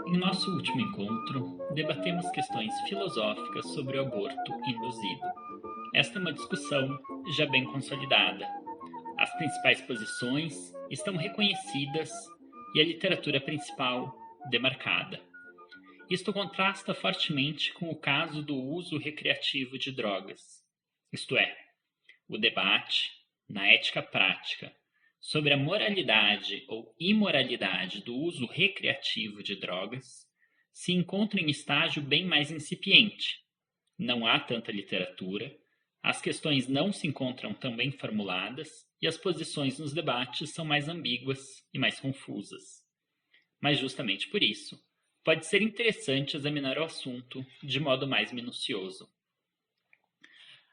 Em nosso último encontro, debatemos questões filosóficas sobre o aborto induzido. Esta é uma discussão já bem consolidada. As principais posições estão reconhecidas e a literatura principal demarcada. Isto contrasta fortemente com o caso do uso recreativo de drogas, isto é, o debate, na ética prática, sobre a moralidade ou imoralidade do uso recreativo de drogas, se encontra em estágio bem mais incipiente. Não há tanta literatura, as questões não se encontram tão bem formuladas e as posições nos debates são mais ambíguas e mais confusas. Mas justamente por isso, pode ser interessante examinar o assunto de modo mais minucioso.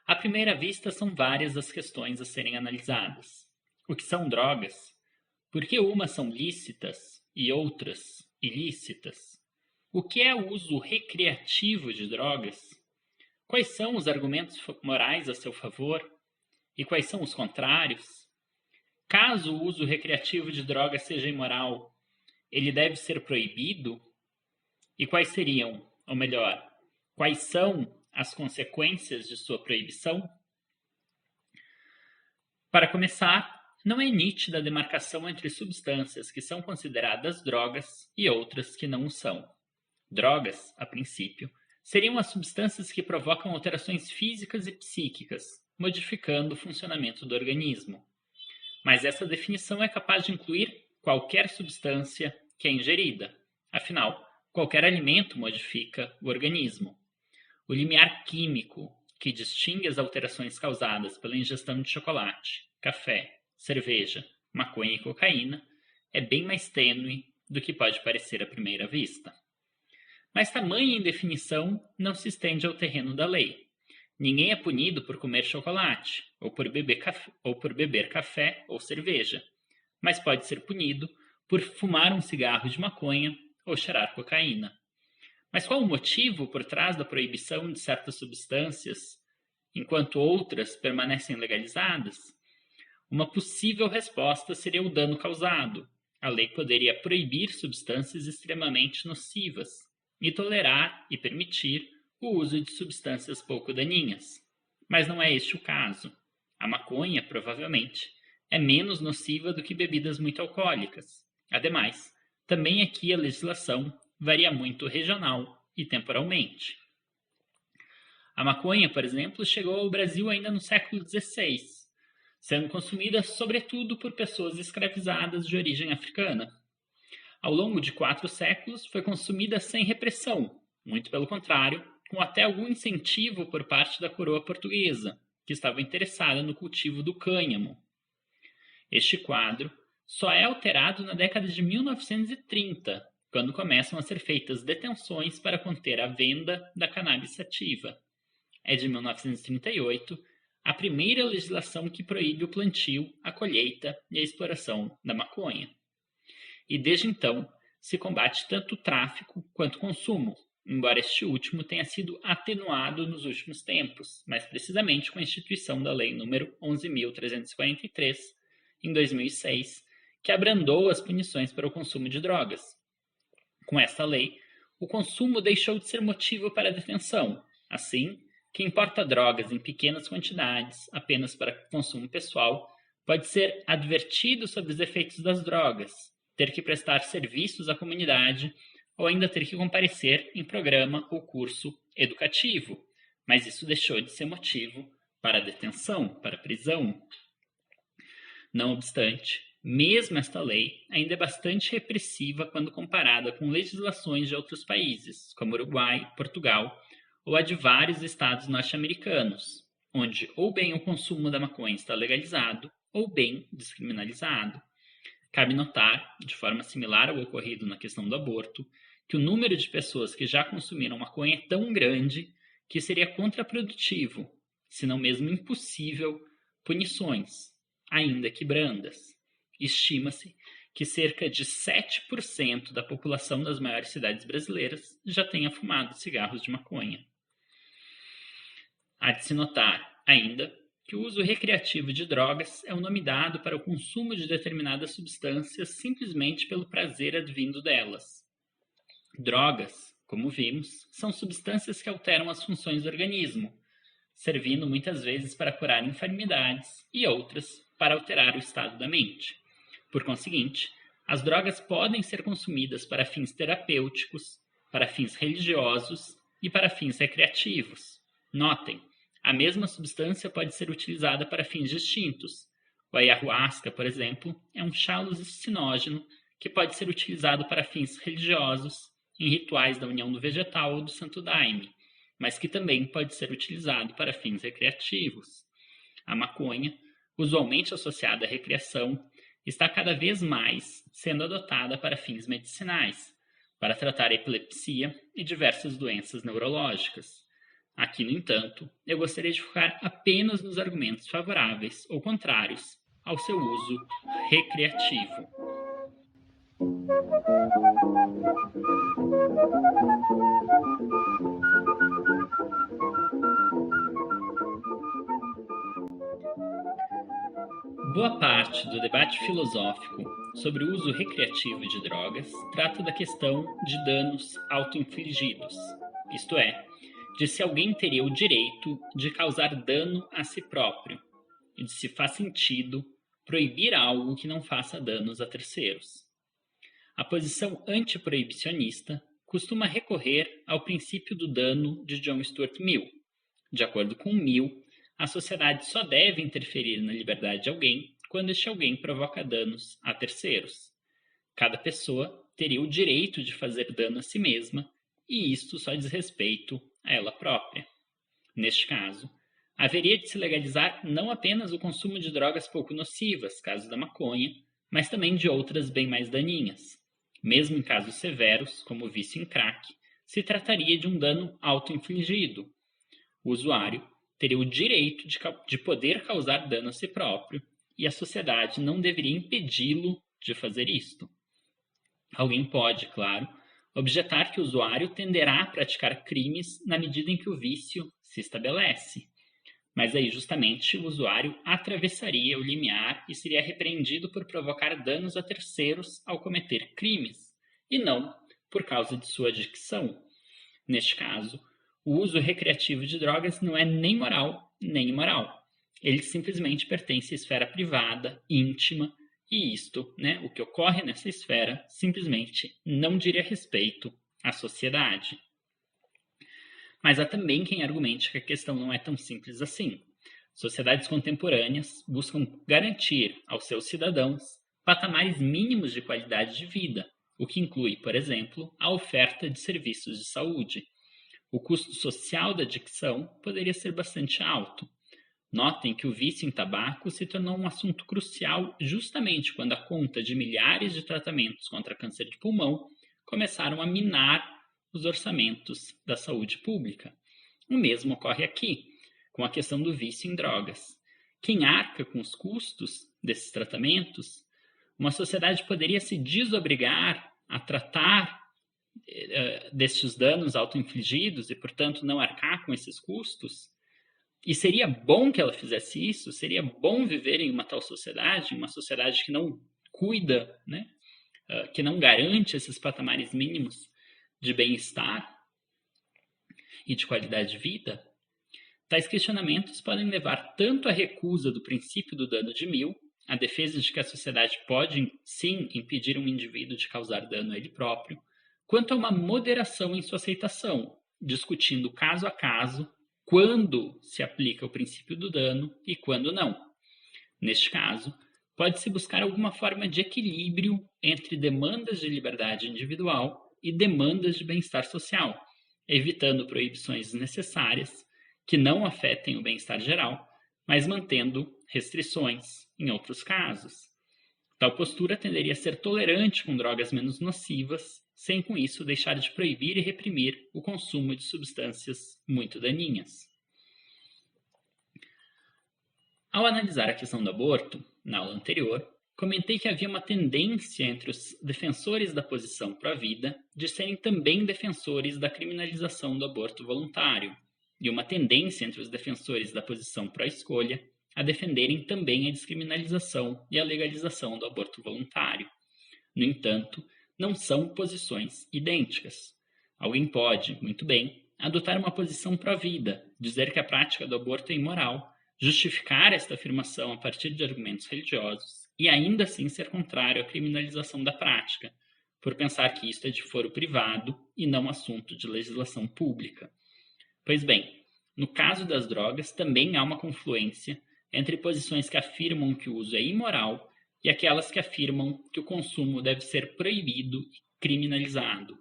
À primeira vista, são várias as questões a serem analisadas. O que são drogas? Por que umas são lícitas e outras ilícitas? O que é o uso recreativo de drogas? Quais são os argumentos morais a seu favor? E quais são os contrários? Caso o uso recreativo de drogas seja imoral, ele deve ser proibido? E quais seriam, ou melhor, quais são as consequências de sua proibição? Para começar, não é nítida a demarcação entre substâncias que são consideradas drogas e outras que não o são. Drogas, a princípio, seriam as substâncias que provocam alterações físicas e psíquicas, modificando o funcionamento do organismo. Mas essa definição é capaz de incluir qualquer substância que é ingerida. Afinal, qualquer alimento modifica o organismo. O limiar químico que distingue as alterações causadas pela ingestão de chocolate, café, cerveja, maconha e cocaína é bem mais tênue do que pode parecer à primeira vista. Mas tamanha indefinição não se estende ao terreno da lei. Ninguém é punido por comer chocolate, ou por beber café ou cerveja, mas pode ser punido por fumar um cigarro de maconha ou cheirar cocaína. Mas qual o motivo por trás da proibição de certas substâncias, enquanto outras permanecem legalizadas? Uma possível resposta seria o dano causado. A lei poderia proibir substâncias extremamente nocivas e tolerar e permitir o uso de substâncias pouco daninhas. Mas não é este o caso. A maconha, provavelmente, é menos nociva do que bebidas muito alcoólicas. Ademais, também aqui a legislação varia muito regional e temporalmente. A maconha, por exemplo, chegou ao Brasil ainda no século XVI, sendo consumida sobretudo por pessoas escravizadas de origem africana. Ao longo de 4 séculos, foi consumida sem repressão, muito pelo contrário, com até algum incentivo por parte da coroa portuguesa, que estava interessada no cultivo do cânhamo. Este quadro só é alterado na década de 1930, quando começam a ser feitas detenções para conter a venda da cannabis sativa. É de 1938 a primeira legislação que proíbe o plantio, a colheita e a exploração da maconha. E desde então se combate tanto o tráfico quanto o consumo, embora este último tenha sido atenuado nos últimos tempos, mais precisamente com a instituição da Lei nº 11.343, em 2006, que abrandou as punições para o consumo de drogas. Com esta lei, o consumo deixou de ser motivo para a detenção. Assim, quem porta drogas em pequenas quantidades, apenas para consumo pessoal, pode ser advertido sobre os efeitos das drogas, ter que prestar serviços à comunidade ou ainda ter que comparecer em programa ou curso educativo. Mas isso deixou de ser motivo para a detenção, para a prisão. Não obstante, mesmo esta lei ainda é bastante repressiva quando comparada com legislações de outros países, como Uruguai, Portugal ou a de vários estados norte-americanos, onde ou bem o consumo da maconha está legalizado ou bem descriminalizado. Cabe notar, de forma similar ao ocorrido na questão do aborto, que o número de pessoas que já consumiram maconha é tão grande que seria contraprodutivo, se não mesmo impossível, punições, ainda que brandas. Estima-se que cerca de 7% da população das maiores cidades brasileiras já tenha fumado cigarros de maconha. Há de se notar, ainda, que o uso recreativo de drogas é o nome dado para o consumo de determinadas substâncias simplesmente pelo prazer advindo delas. Drogas, como vimos, são substâncias que alteram as funções do organismo, servindo muitas vezes para curar enfermidades e outras para alterar o estado da mente. Por conseguinte, as drogas podem ser consumidas para fins terapêuticos, para fins religiosos e para fins recreativos. Notem, a mesma substância pode ser utilizada para fins distintos. O ayahuasca, por exemplo, é um chá alucinógeno que pode ser utilizado para fins religiosos, em rituais da união do vegetal ou do santo daime, mas que também pode ser utilizado para fins recreativos. A maconha, usualmente associada à recreação, está cada vez mais sendo adotada para fins medicinais, para tratar a epilepsia e diversas doenças neurológicas. Aqui, no entanto, eu gostaria de focar apenas nos argumentos favoráveis ou contrários ao seu uso recreativo. Boa parte do debate filosófico sobre o uso recreativo de drogas trata da questão de danos auto-infligidos, isto é, de se alguém teria o direito de causar dano a si próprio e de se faz sentido proibir algo que não faça danos a terceiros. A posição antiproibicionista costuma recorrer ao princípio do dano de John Stuart Mill. De acordo com Mill, a sociedade só deve interferir na liberdade de alguém quando este alguém provoca danos a terceiros. Cada pessoa teria o direito de fazer dano a si mesma, e isto só diz respeito a ela própria. Neste caso, haveria de se legalizar não apenas o consumo de drogas pouco nocivas, caso da maconha, mas também de outras bem mais daninhas. Mesmo em casos severos, como o vício em crack, se trataria de um dano auto-infligido. O usuário teria o direito de poder causar dano a si próprio, e a sociedade não deveria impedi-lo de fazer isto. Alguém pode, claro, objetar que o usuário tenderá a praticar crimes na medida em que o vício se estabelece. Mas aí justamente o usuário atravessaria o limiar e seria repreendido por provocar danos a terceiros ao cometer crimes, e não por causa de sua adicção. Neste caso, o uso recreativo de drogas não é nem moral nem imoral. Ele simplesmente pertence à esfera privada, íntima, e isto, o que ocorre nessa esfera, simplesmente não diria respeito à sociedade. Mas há também quem argumente que a questão não é tão simples assim. Sociedades contemporâneas buscam garantir aos seus cidadãos patamares mínimos de qualidade de vida, o que inclui, por exemplo, a oferta de serviços de saúde. O custo social da adicção poderia ser bastante alto. Notem que o vício em tabaco se tornou um assunto crucial justamente quando a conta de milhares de tratamentos contra câncer de pulmão começaram a minar os orçamentos da saúde pública. O mesmo ocorre aqui, com a questão do vício em drogas. Quem arca com os custos desses tratamentos, uma sociedade poderia se desobrigar a tratar destes danos autoinfligidos e, portanto, não arcar com esses custos? E seria bom que ela fizesse isso? Seria bom viver em uma tal sociedade, uma sociedade que não cuida, que não garante esses patamares mínimos de bem-estar e de qualidade de vida? Tais questionamentos podem levar tanto à recusa do princípio do dano de Mill, à defesa de que a sociedade pode, sim, impedir um indivíduo de causar dano a ele próprio, quanto a uma moderação em sua aceitação, discutindo caso a caso quando se aplica o princípio do dano e quando não. Neste caso, pode-se buscar alguma forma de equilíbrio entre demandas de liberdade individual e demandas de bem-estar social, evitando proibições desnecessárias que não afetem o bem-estar geral, mas mantendo restrições em outros casos. Tal postura tenderia a ser tolerante com drogas menos nocivas, sem com isso deixar de proibir e reprimir o consumo de substâncias muito daninhas. Ao analisar a questão do aborto, na aula anterior, comentei que havia uma tendência entre os defensores da posição pró-vida de serem também defensores da criminalização do aborto voluntário, e uma tendência entre os defensores da posição pró-escolha a defenderem também a descriminalização e a legalização do aborto voluntário. No entanto, não são posições idênticas. Alguém pode, muito bem, adotar uma posição pró-vida, dizer que a prática do aborto é imoral, justificar esta afirmação a partir de argumentos religiosos e ainda assim ser contrário à criminalização da prática, por pensar que isto é de foro privado e não assunto de legislação pública. Pois bem, no caso das drogas também há uma confluência entre posições que afirmam que o uso é imoral e aquelas que afirmam que o consumo deve ser proibido e criminalizado.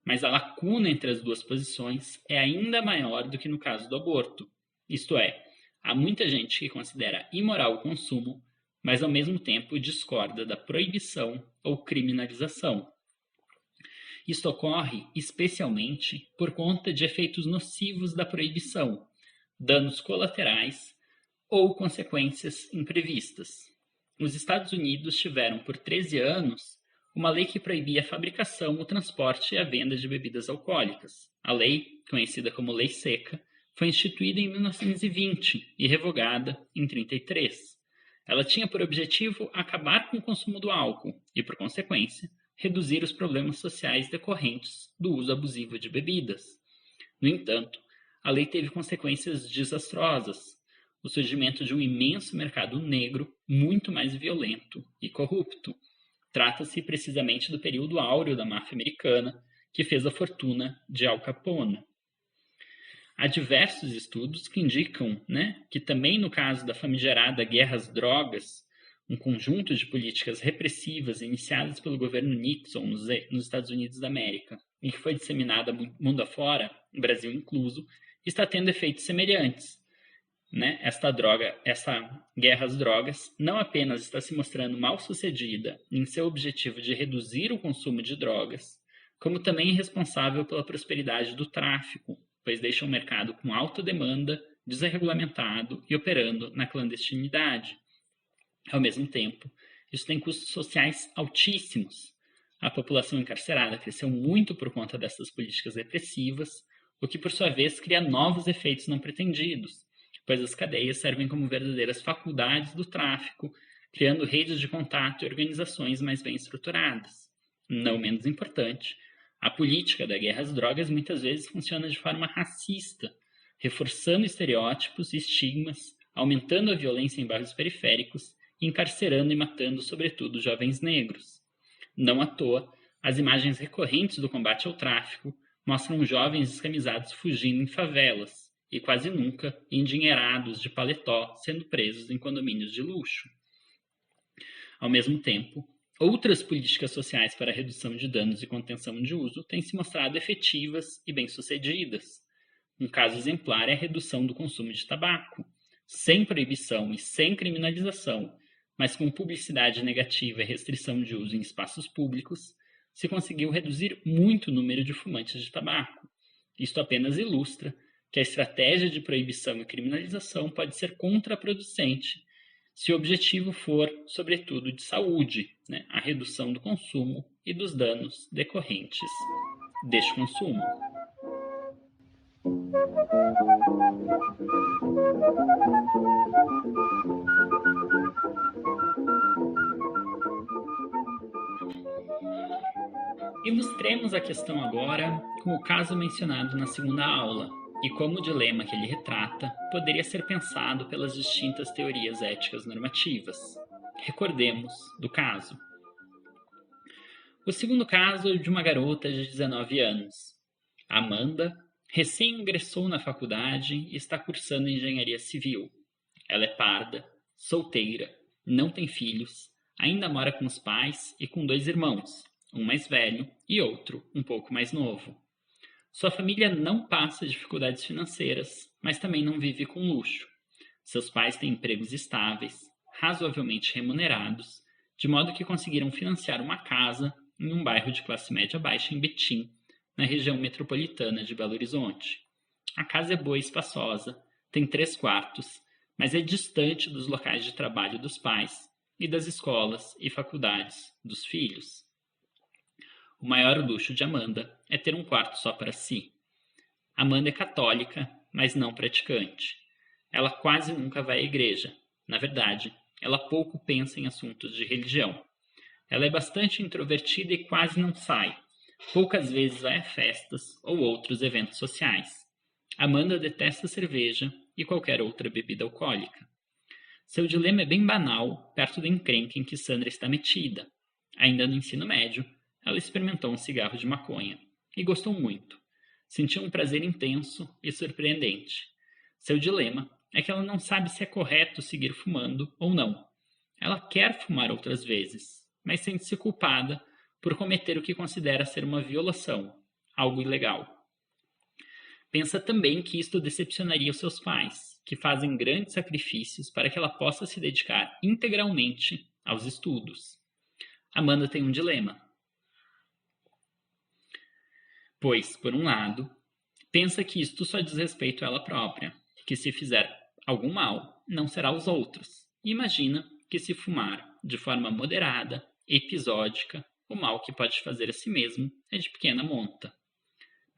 Mas a lacuna entre as duas posições é ainda maior do que no caso do aborto. Isto é, há muita gente que considera imoral o consumo, mas ao mesmo tempo discorda da proibição ou criminalização. Isto ocorre especialmente por conta de efeitos nocivos da proibição, danos colaterais ou consequências imprevistas. Os Estados Unidos tiveram por 13 anos uma lei que proibia a fabricação, o transporte e a venda de bebidas alcoólicas. A lei, conhecida como Lei Seca, foi instituída em 1920 e revogada em 1933. Ela tinha por objetivo acabar com o consumo do álcool e, por consequência, reduzir os problemas sociais decorrentes do uso abusivo de bebidas. No entanto, a lei teve consequências desastrosas: o surgimento de um imenso mercado negro muito mais violento e corrupto. Trata-se precisamente do período áureo da máfia americana, que fez a fortuna de Al Capone. Há diversos estudos que indicam, que também no caso da famigerada guerra às drogas, um conjunto de políticas repressivas iniciadas pelo governo Nixon nos Estados Unidos da América e que foi disseminada mundo afora, Brasil incluso, está tendo efeitos semelhantes. Esta guerra às drogas não apenas está se mostrando mal sucedida em seu objetivo de reduzir o consumo de drogas, como também é responsável pela prosperidade do tráfico, pois deixa um mercado com alta demanda, desregulamentado e operando na clandestinidade. Ao mesmo tempo, isso tem custos sociais altíssimos. A população encarcerada cresceu muito por conta dessas políticas repressivas, o que por sua vez cria novos efeitos não pretendidos, pois as cadeias servem como verdadeiras faculdades do tráfico, criando redes de contato e organizações mais bem estruturadas. Não menos importante, a política da guerra às drogas muitas vezes funciona de forma racista, reforçando estereótipos e estigmas, aumentando a violência em bairros periféricos e encarcerando e matando, sobretudo, jovens negros. Não à toa, as imagens recorrentes do combate ao tráfico mostram jovens descamisados fugindo em favelas, e quase nunca endinheirados de paletó sendo presos em condomínios de luxo. Ao mesmo tempo, outras políticas sociais para a redução de danos e contenção de uso têm se mostrado efetivas e bem-sucedidas. Um caso exemplar é a redução do consumo de tabaco, sem proibição e sem criminalização, mas com publicidade negativa e restrição de uso em espaços públicos, se conseguiu reduzir muito o número de fumantes de tabaco. Isto apenas ilustra que a estratégia de proibição e criminalização pode ser contraproducente se o objetivo for, sobretudo, de saúde, a redução do consumo e dos danos decorrentes deste consumo. Ilustremos a questão agora com o caso mencionado na segunda aula, e como o dilema que ele retrata poderia ser pensado pelas distintas teorias éticas normativas. Recordemos do caso. O segundo caso é de uma garota de 19 anos. Amanda recém-ingressou na faculdade e está cursando engenharia civil. Ela é parda, solteira, não tem filhos, ainda mora com os pais e com 2 irmãos, um mais velho e outro um pouco mais novo. Sua família não passa dificuldades financeiras, mas também não vive com luxo. Seus pais têm empregos estáveis, razoavelmente remunerados, de modo que conseguiram financiar uma casa em um bairro de classe média baixa em Betim, na região metropolitana de Belo Horizonte. A casa é boa e espaçosa, tem 3 quartos, mas é distante dos locais de trabalho dos pais e das escolas e faculdades dos filhos. O maior luxo de Amanda é ter um quarto só para si. Amanda é católica, mas não praticante. Ela quase nunca vai à igreja. Na verdade, ela pouco pensa em assuntos de religião. Ela é bastante introvertida e quase não sai. Poucas vezes vai a festas ou outros eventos sociais. Amanda detesta cerveja e qualquer outra bebida alcoólica. Seu dilema é bem banal, perto da encrenca em que Sandra está metida. Ainda no ensino médio, ela experimentou um cigarro de maconha e gostou muito. Sentiu um prazer intenso e surpreendente. Seu dilema é que ela não sabe se é correto seguir fumando ou não. Ela quer fumar outras vezes, mas sente-se culpada por cometer o que considera ser uma violação, algo ilegal. Pensa também que isto decepcionaria os seus pais, que fazem grandes sacrifícios para que ela possa se dedicar integralmente aos estudos. Amanda tem um dilema. Pois, por um lado, pensa que isto só diz respeito a ela própria, que se fizer algum mal, não será aos outros. E imagina que se fumar de forma moderada, episódica, o mal que pode fazer a si mesmo é de pequena monta.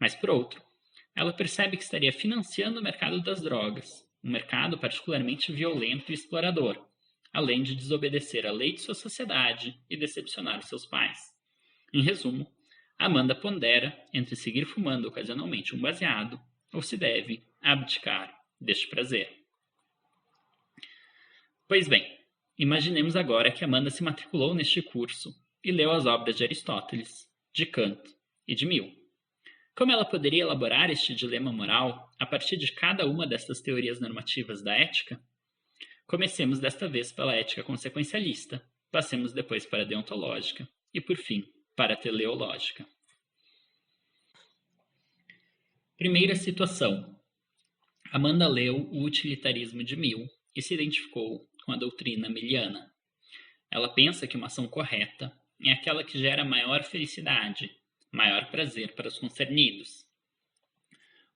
Mas por outro, ela percebe que estaria financiando o mercado das drogas, um mercado particularmente violento e explorador, além de desobedecer à lei de sua sociedade e decepcionar os seus pais. Em resumo, Amanda pondera entre seguir fumando ocasionalmente um baseado ou se deve abdicar deste prazer. Pois bem, imaginemos agora que Amanda se matriculou neste curso e leu as obras de Aristóteles, de Kant e de Mill. Como ela poderia elaborar este dilema moral a partir de cada uma destas teorias normativas da ética? Comecemos desta vez pela ética consequencialista, passemos depois para a deontológica e, por fim, para a teleológica. Primeira situação. Amanda leu o utilitarismo de Mill e se identificou com a doutrina milliana. Ela pensa que uma ação correta é aquela que gera maior felicidade, maior prazer para os concernidos.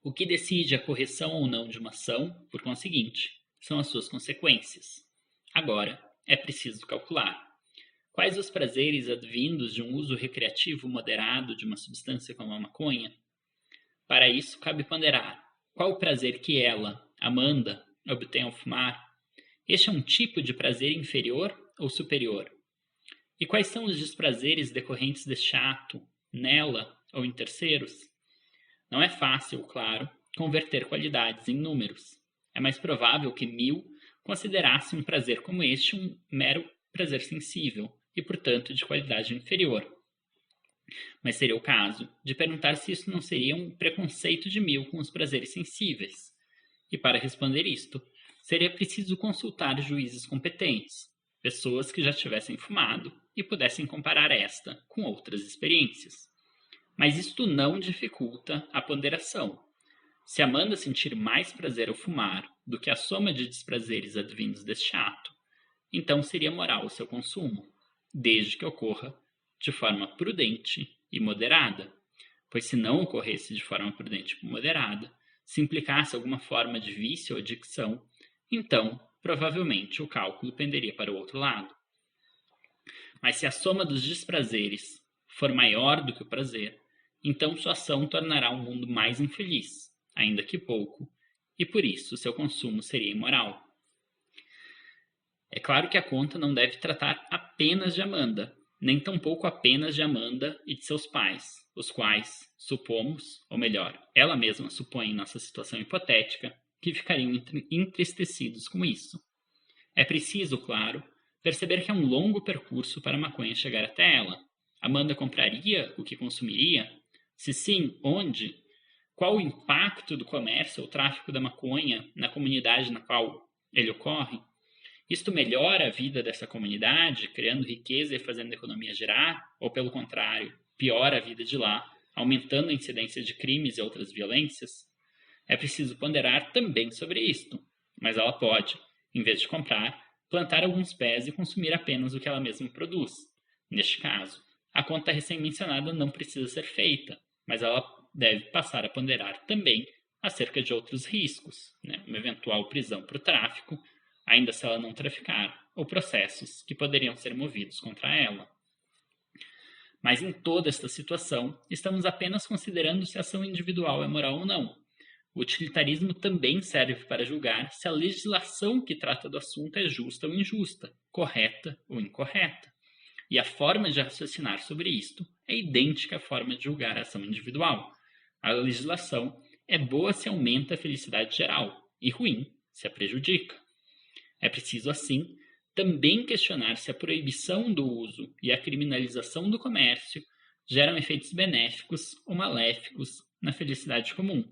O que decide a correção ou não de uma ação, por conseguinte, são as suas consequências. Agora, é preciso calcular quais os prazeres advindos de um uso recreativo moderado de uma substância como a maconha. Para isso, cabe ponderar qual o prazer que ela, Amanda, obtém ao fumar. Este é um tipo de prazer inferior ou superior? E quais são os desprazeres decorrentes deste ato, nela ou em terceiros? Não é fácil, claro, converter qualidades em números. É mais provável que Mill considerasse um prazer como este um mero prazer sensível e, portanto, de qualidade inferior. Mas seria o caso de perguntar se isso não seria um preconceito de Mill com os prazeres sensíveis. E para responder isto, seria preciso consultar juízes competentes, pessoas que já tivessem fumado e pudessem comparar esta com outras experiências. Mas isto não dificulta a ponderação. Se Amanda sentir mais prazer ao fumar do que a soma de desprazeres advindos deste ato, então seria moral o seu consumo, desde que ocorra de forma prudente e moderada, pois se não ocorresse de forma prudente e moderada, se implicasse alguma forma de vício ou adicção, então, provavelmente, o cálculo penderia para o outro lado. Mas se a soma dos desprazeres for maior do que o prazer, então sua ação tornará o mundo mais infeliz, ainda que pouco, e por isso seu consumo seria imoral. É claro que a conta não deve tratar apenas de Amanda, nem tampouco apenas de Amanda e de seus pais, os quais, supomos, ou melhor, ela mesma supõe em nossa situação hipotética, que ficariam entristecidos com isso. É preciso, claro, perceber que é um longo percurso para a maconha chegar até ela. Amanda compraria o que consumiria? Se sim, onde? Qual o impacto do comércio ou tráfico da maconha na comunidade na qual ele ocorre? Isto melhora a vida dessa comunidade, criando riqueza e fazendo a economia girar? Ou, pelo contrário, piora a vida de lá, aumentando a incidência de crimes e outras violências? É preciso ponderar também sobre isto, mas ela pode, em vez de comprar, plantar alguns pés e consumir apenas o que ela mesma produz. Neste caso, a conta recém-mencionada não precisa ser feita, mas ela deve passar a ponderar também acerca de outros riscos, uma eventual prisão por tráfico, ainda se ela não traficar, ou processos que poderiam ser movidos contra ela. Mas em toda esta situação, estamos apenas considerando se a ação individual é moral ou não. o utilitarismo também serve para julgar se a legislação que trata do assunto é justa ou injusta, correta ou incorreta. E a forma de raciocinar sobre isto é idêntica à forma de julgar a ação individual. A legislação é boa se aumenta a felicidade geral e ruim se a prejudica. É preciso, assim, também questionar se a proibição do uso e a criminalização do comércio geram efeitos benéficos ou maléficos na felicidade comum.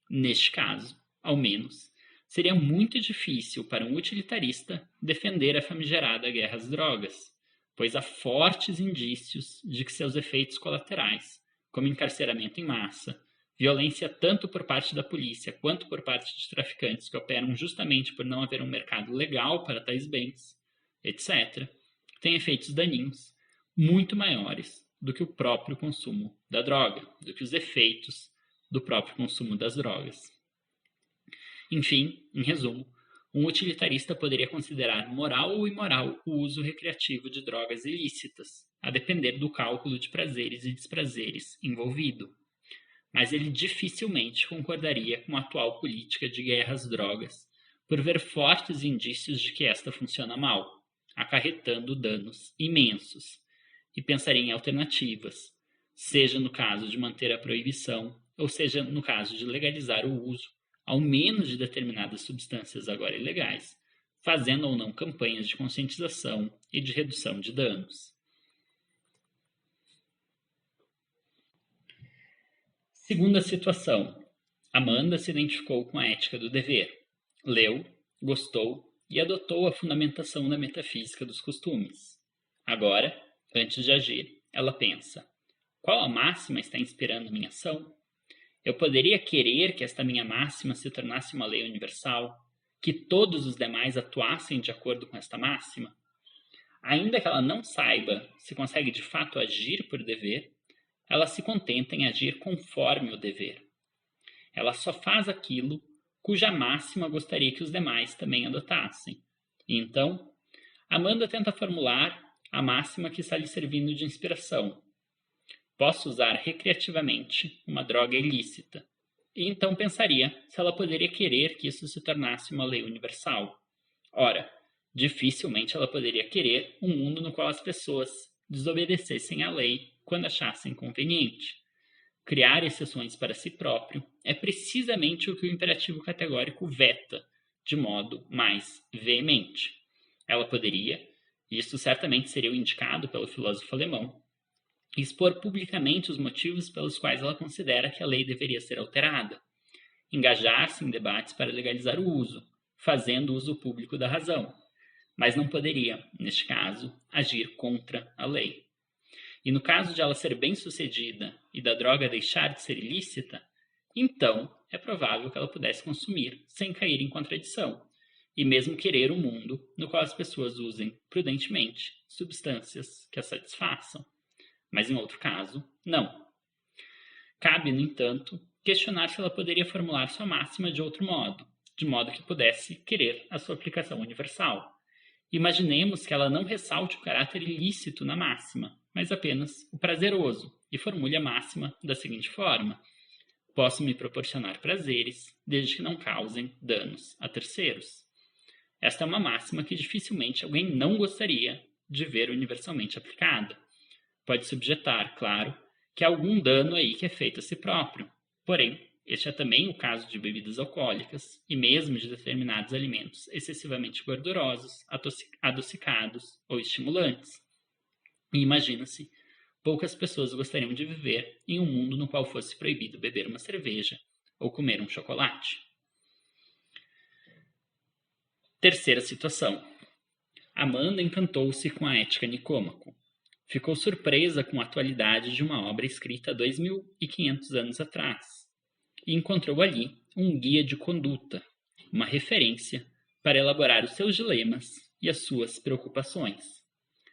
Neste caso, ao menos, seria muito difícil para um utilitarista defender a famigerada guerra às drogas, pois há fortes indícios de que seus efeitos colaterais, como encarceramento em massa, violência tanto por parte da polícia quanto por parte de traficantes que operam justamente por não haver um mercado legal para tais bens, etc., têm efeitos daninhos muito maiores do que o próprio consumo da droga, do que os efeitos do próprio consumo das drogas. Enfim, em resumo, um utilitarista poderia considerar moral ou imoral o uso recreativo de drogas ilícitas, a depender do cálculo de prazeres e desprazeres envolvido. Mas ele dificilmente concordaria com a atual política de guerra às drogas, por ver fortes indícios de que esta funciona mal, acarretando danos imensos, e pensaria em alternativas, seja no caso de manter a proibição, ou seja no caso de legalizar o uso, ao menos de determinadas substâncias agora ilegais, fazendo ou não campanhas de conscientização e de redução de danos. Segunda situação. Amanda se identificou com a ética do dever. Leu, gostou e adotou a fundamentação da metafísica dos costumes. Agora, antes de agir, ela pensa: qual a máxima está inspirando minha ação? Eu poderia querer que esta minha máxima se tornasse uma lei universal, que todos os demais atuassem de acordo com esta máxima? Ainda que ela não saiba se consegue de fato agir por dever, ela se contenta em agir conforme o dever. Ela só faz aquilo cuja máxima gostaria que os demais também adotassem. E então, Amanda tenta formular a máxima que está lhe servindo de inspiração. Posso usar recreativamente uma droga ilícita. E então pensaria se ela poderia querer que isso se tornasse uma lei universal. Ora, dificilmente ela poderia querer um mundo no qual as pessoas desobedecessem à lei quando achassem conveniente. Criar exceções para si próprio é precisamente o que o imperativo categórico veta, de modo mais veemente. Ela poderia, e isso certamente seria o indicado pelo filósofo alemão, expor publicamente os motivos pelos quais ela considera que a lei deveria ser alterada, engajar-se em debates para legalizar o uso, fazendo uso público da razão, mas não poderia, neste caso, agir contra a lei. E no caso de ela ser bem-sucedida e da droga deixar de ser ilícita, então é provável que ela pudesse consumir sem cair em contradição, e mesmo querer um mundo no qual as pessoas usem prudentemente substâncias que a satisfaçam. Mas em outro caso, não. Cabe, no entanto, questionar se ela poderia formular sua máxima de outro modo, de modo que pudesse querer a sua aplicação universal. Imaginemos que ela não ressalte o caráter ilícito na máxima, mas apenas o prazeroso, e formule a máxima da seguinte forma: posso me proporcionar prazeres, desde que não causem danos a terceiros. Esta é uma máxima que dificilmente alguém não gostaria de ver universalmente aplicada. Pode-se objetar, claro, que há algum dano aí que é feito a si próprio. Porém, este é também o caso de bebidas alcoólicas e mesmo de determinados alimentos excessivamente gordurosos, adocicados ou estimulantes. E imagina-se, poucas pessoas gostariam de viver em um mundo no qual fosse proibido beber uma cerveja ou comer um chocolate. Terceira situação. Amanda encantou-se com a ética Nicômaco. Ficou surpresa com a atualidade de uma obra escrita 2.500 anos atrás e encontrou ali um guia de conduta, uma referência para elaborar os seus dilemas e as suas preocupações.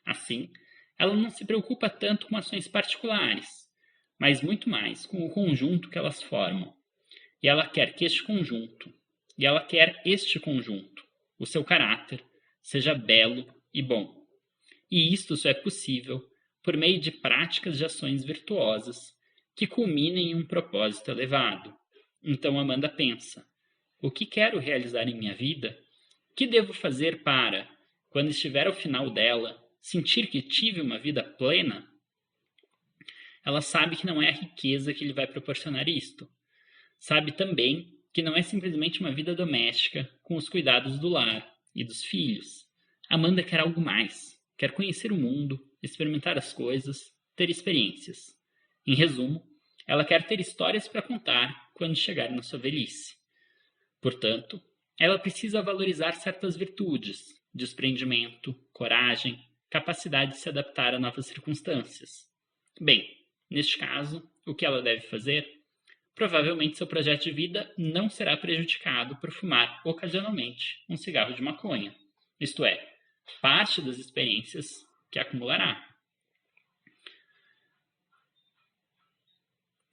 Assim, ela não se preocupa tanto com ações particulares, mas muito mais com o conjunto que elas formam. E ela quer que este conjunto, o seu caráter, seja belo e bom. E isto só é possível por meio de práticas de ações virtuosas que culminem em um propósito elevado. Então Amanda pensa: o que quero realizar em minha vida? O que devo fazer para, quando estiver ao final dela, sentir que tive uma vida plena? Ela sabe que não é a riqueza que lhe vai proporcionar isto. Sabe também que não é simplesmente uma vida doméstica com os cuidados do lar e dos filhos. Amanda quer algo mais. Quer conhecer o mundo, experimentar as coisas, ter experiências. Em resumo, ela quer ter histórias para contar quando chegar na sua velhice. Portanto, ela precisa valorizar certas virtudes: desprendimento, coragem, capacidade de se adaptar a novas circunstâncias. Bem, neste caso, o que ela deve fazer? Provavelmente seu projeto de vida não será prejudicado por fumar ocasionalmente um cigarro de maconha, isto é, parte das experiências que acumulará.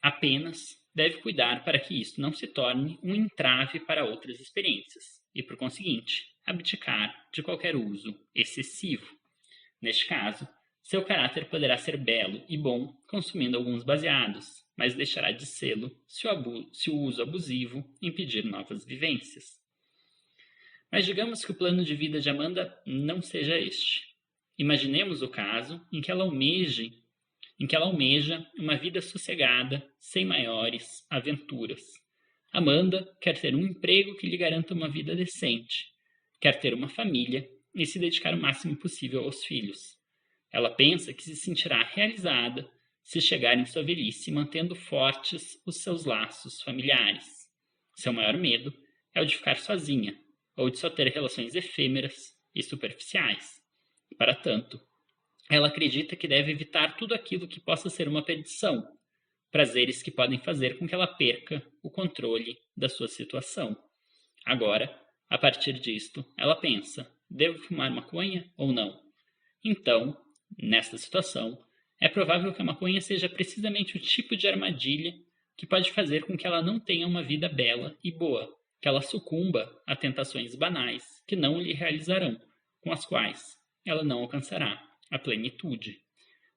Apenas deve cuidar para que isto não se torne um entrave para outras experiências e, por conseguinte, abdicar de qualquer uso excessivo. Neste caso, seu caráter poderá ser belo e bom consumindo alguns baseados, mas deixará de sê-lo se o uso abusivo impedir novas vivências. Mas digamos que o plano de vida de Amanda não seja este. Imaginemos o caso em que ela almeja uma vida sossegada, sem maiores aventuras. Amanda quer ter um emprego que lhe garanta uma vida decente, quer ter uma família e se dedicar o máximo possível aos filhos. Ela pensa que se sentirá realizada se chegar em sua velhice mantendo fortes os seus laços familiares. Seu maior medo é o de ficar sozinha, ou de só ter relações efêmeras e superficiais. Para tanto, ela acredita que deve evitar tudo aquilo que possa ser uma perdição, prazeres que podem fazer com que ela perca o controle da sua situação. Agora, a partir disto, ela pensa: devo fumar maconha ou não? Então, nesta situação, é provável que a maconha seja precisamente o tipo de armadilha que pode fazer com que ela não tenha uma vida bela e boa, que ela sucumba a tentações banais que não lhe realizarão, com as quais ela não alcançará a plenitude.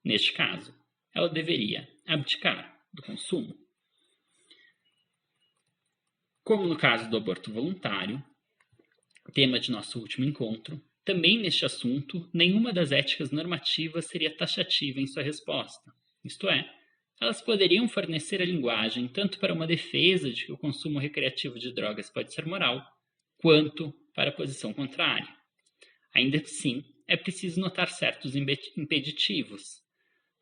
Neste caso, ela deveria abdicar do consumo. Como no caso do aborto voluntário, tema de nosso último encontro, também neste assunto, nenhuma das éticas normativas seria taxativa em sua resposta. Isto é, elas poderiam fornecer a linguagem tanto para uma defesa de que o consumo recreativo de drogas pode ser moral, quanto para a posição contrária. Ainda assim, é preciso notar certos impeditivos.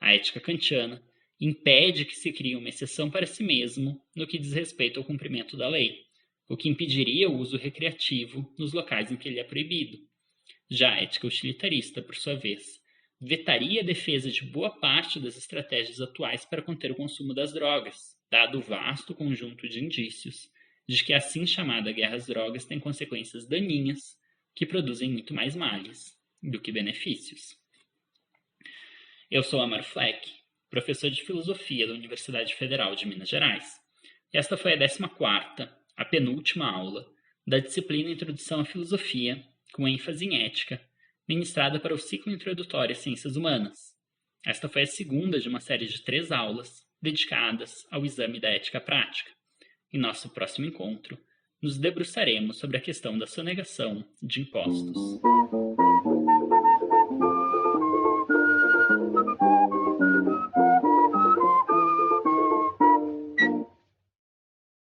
A ética kantiana impede que se crie uma exceção para si mesmo no que diz respeito ao cumprimento da lei, o que impediria o uso recreativo nos locais em que ele é proibido. Já a ética utilitarista, por sua vez, vetaria a defesa de boa parte das estratégias atuais para conter o consumo das drogas, dado o vasto conjunto de indícios de que a assim chamada guerra às drogas tem consequências daninhas que produzem muito mais males do que benefícios. Eu sou Amaro Fleck, professor de Filosofia da Universidade Federal de Minas Gerais, e esta foi a 14ª, a penúltima aula, da disciplina Introdução à Filosofia, com ênfase em ética, ministrada para o ciclo introdutório às Ciências Humanas. Esta foi a segunda de uma série de 3 aulas dedicadas ao exame da ética prática. Em nosso próximo encontro, nos debruçaremos sobre a questão da sonegação de impostos.